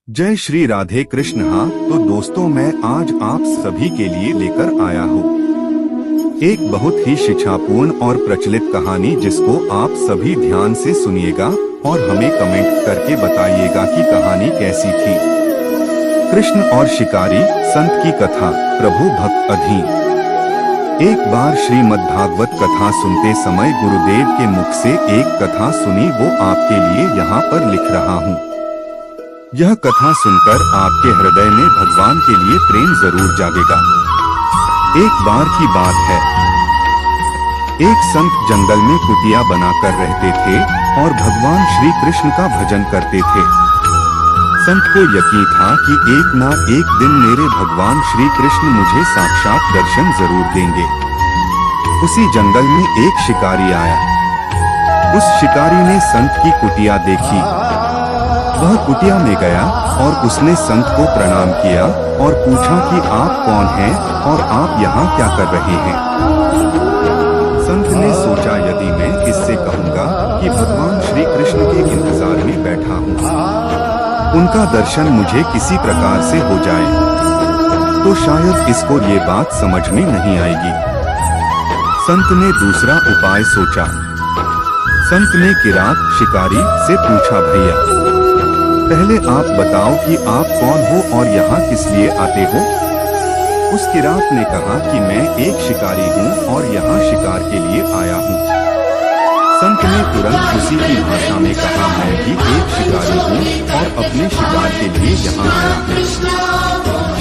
जय श्री राधे कृष्ण। हाँ तो दोस्तों, मैं आज आप सभी के लिए लेकर आया हूँ एक बहुत ही शिक्षापूर्ण और प्रचलित कहानी, जिसको आप सभी ध्यान से सुनिएगा और हमें कमेंट करके बताइएगा कि कहानी कैसी थी। कृष्ण और शिकारी संत की कथा, प्रभु भक्त अधीन। एक बार श्रीमद् भागवत कथा सुनते समय गुरुदेव के मुख से एक कथा सुनी, वो आपके लिए यहाँ पर लिख रहा हूँ। यह कथा सुनकर आपके हृदय में भगवान के लिए प्रेम जरूर जागेगा। एक बार की बात है, एक संत जंगल में कुटिया बनाकर रहते थे और भगवान श्री कृष्ण का भजन करते थे। संत को यकीन था कि एक ना एक दिन मेरे भगवान श्री कृष्ण मुझे साक्षात दर्शन जरूर देंगे। उसी जंगल में एक शिकारी आया। उस शिकारी ने संत की कुटिया देखी। वह कुटिया में गया और उसने संत को प्रणाम किया और पूछा कि आप कौन हैं और आप यहाँ क्या कर रहे हैं। संत ने सोचा, यदि मैं इससे कहूँगा कि भगवान श्री कृष्ण के इंतजार में बैठा हूँ, उनका दर्शन मुझे किसी प्रकार से हो जाए, तो शायद इसको ये बात समझ में नहीं आएगी। संत ने दूसरा उपाय सोचा। संत ने किरात शिकारी से पूछा, भैया पहले आप बताओ कि आप कौन हो और यहाँ किस लिए आते हो। उस किरात ने कहा कि मैं एक शिकारी हूँ और यहाँ शिकार के लिए आया हूँ। संत ने तुरंत उसी की भाषा में कहा, मैं भी एक शिकारी हूँ और अपने शिकार के लिए यहाँ आया हूँ।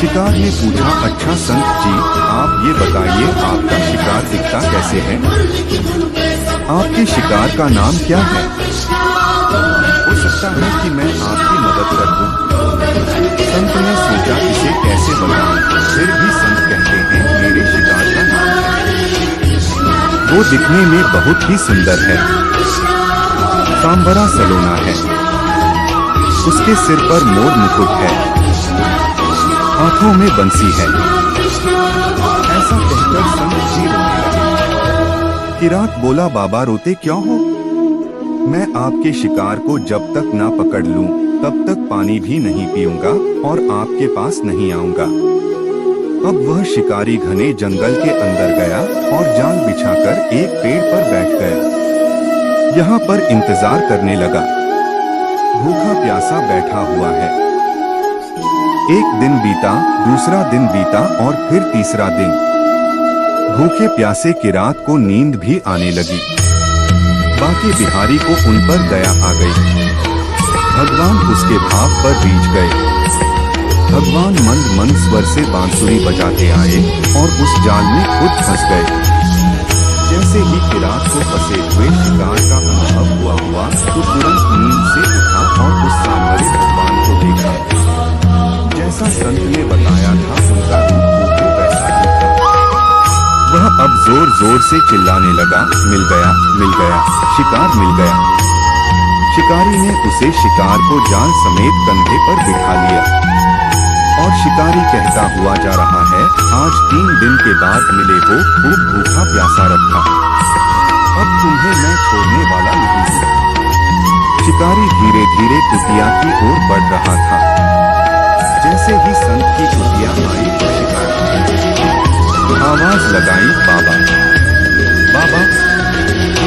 शिकार ने पूछा, अच्छा संत जी, आप ये बताइए आपका शिकार दिखता कैसे है? आपके शिकार का नाम क्या है? हो सकता है कि मैं आपकी मदद कर दूं। संत ने सोचा इसे कैसे बताऊं, फिर भी संत कहते हैं, मेरे शिकार का नाम है। वो दिखने में बहुत ही सुंदर है, सांवरा सलोना है, उसके सिर पर मोर मुकुट है, हाथों में बंसी है। ऐसा कहकर संत जी रोने लगे। किरात बोला, बाबा रोते क्यों हो? मैं आपके शिकार को जब तक ना पकड़ लूं, तब तक पानी भी नहीं पीऊंगा और आपके पास नहीं आऊंगा। अब वह शिकारी घने जंगल के अंदर गया और जाल बिछाकर एक पेड़ पर बैठ गया। यहाँ पर इंतजार करने लगा। भूखा प्यासा बैठा हुआ है। एक दिन बीता, दूसरा दिन बीता और फिर तीसरा दिन। भूखे प्यासे किरात को नींद भी आने लगी। बाकी बिहारी को उन पर दया आ गई। भगवान उसके भाव पर रीझ गए। भगवान मंद मंद स्वर से बांसुरी बजाते आए और उस जाल में खुद फंस गए। जैसे ही किरात को फंसे हुए शिकार का अनुभव हुआ तो तुरंत नींद से उठा और उस सांवरे भगवान को देखा। जैसा संत ने बताया था, उनका रूप वैसा ही था। वह अब जोर जोर से चिल्लाने लगा, मिल गया, मिल गया, शिकार मिल गया। शिकारी ने उसे शिकार को जाल समेत कंधे पर बिठा लिया और शिकारी कहता हुआ जा रहा है, आज 3 दिन के बाद मिले हो, खूब भूखा प्यासा रखा, अब तुम्हें मैं छोड़ने वाला नहीं हूँ। शिकारी धीरे धीरे कुटिया की ओर बढ़ रहा था। जैसे ही संत की कुटिया आई तो शिकारी आवाज लगाई, बाबा बाबा।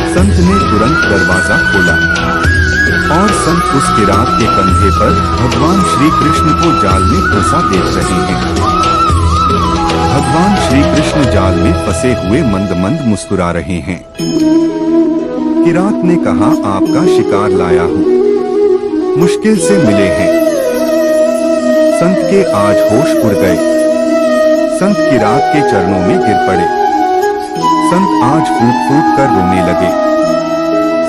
संत ने तुरंत दरवाजा खोला और संत उस किरात के कंधे पर भगवान श्री कृष्ण को जाल में फंसा देख रहे हैं। भगवान श्री कृष्ण जाल में फंसे हुए मंद मंद मुस्कुरा रहे हैं। किरात ने कहा, आपका शिकार लाया हूँ, मुश्किल से मिले हैं। संत के आज होश उड़ गए। संत किरात के चरणों में गिर पड़े। संत आज फूट फूट कर रोने लगे।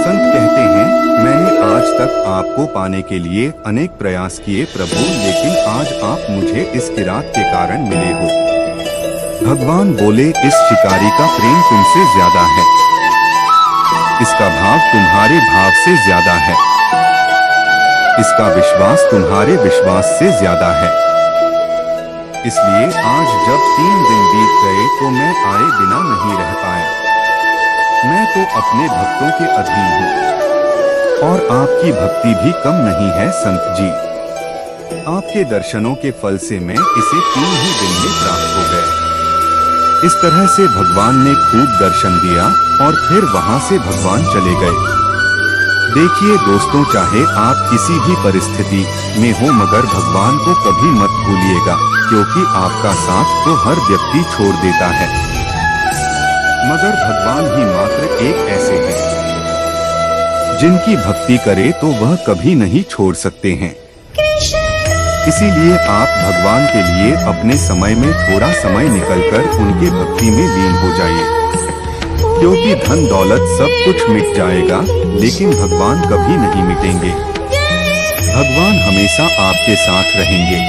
संत कहते हैं, मैंने आज तक आपको पाने के लिए अनेक प्रयास किए प्रभु, लेकिन आज आप मुझे इस किरात के कारण मिले हो। भगवान बोले, इस शिकारी का प्रेम तुमसे ज्यादा है, इसका भाव तुम्हारे भाव से ज्यादा है, इसका विश्वास तुम्हारे विश्वास से ज्यादा है। इसलिए आज जब 3 दिन बीत गए तो मैं आए बिना नहीं रह पाया। मैं तो अपने भक्तों के अधीन हूँ और आपकी भक्ति भी कम नहीं है संत जी। आपके दर्शनों के फल से मैं इसे 3 ही दिन में प्राप्त हो गया। इस तरह से भगवान ने खूब दर्शन दिया और फिर वहां से भगवान चले गए। देखिए दोस्तों, चाहे आप किसी भी परिस्थिति में हो मगर भगवान को कभी मत भूलिएगा, क्योंकि आपका साथ तो हर व्यक्ति छोड़ देता है, मगर भगवान ही मात्र एक ऐसे हैं जिनकी भक्ति करे तो वह कभी नहीं छोड़ सकते हैं। इसीलिए आप भगवान के लिए अपने समय में थोड़ा समय निकलकर उनके भक्ति में लीन हो जाइए, क्योंकि धन दौलत सब कुछ मिट जाएगा लेकिन भगवान कभी नहीं मिटेंगे। भगवान हमेशा आपके साथ रहेंगे,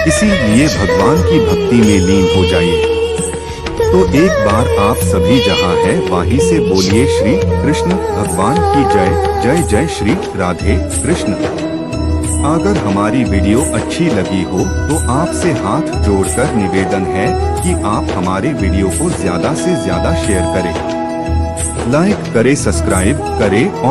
इसीलिए भगवान की भक्ति में लीन हो जाइए। तो एक बार आप सभी जहां हैं वहीं से बोलिए श्री कृष्ण भगवान की जय। जय जय श्री राधे कृष्ण। अगर हमारी वीडियो अच्छी लगी हो तो आपसे हाथ जोड़कर निवेदन है कि आप हमारे वीडियो को ज्यादा से ज्यादा शेयर करें, लाइक करें, सब्सक्राइब करें और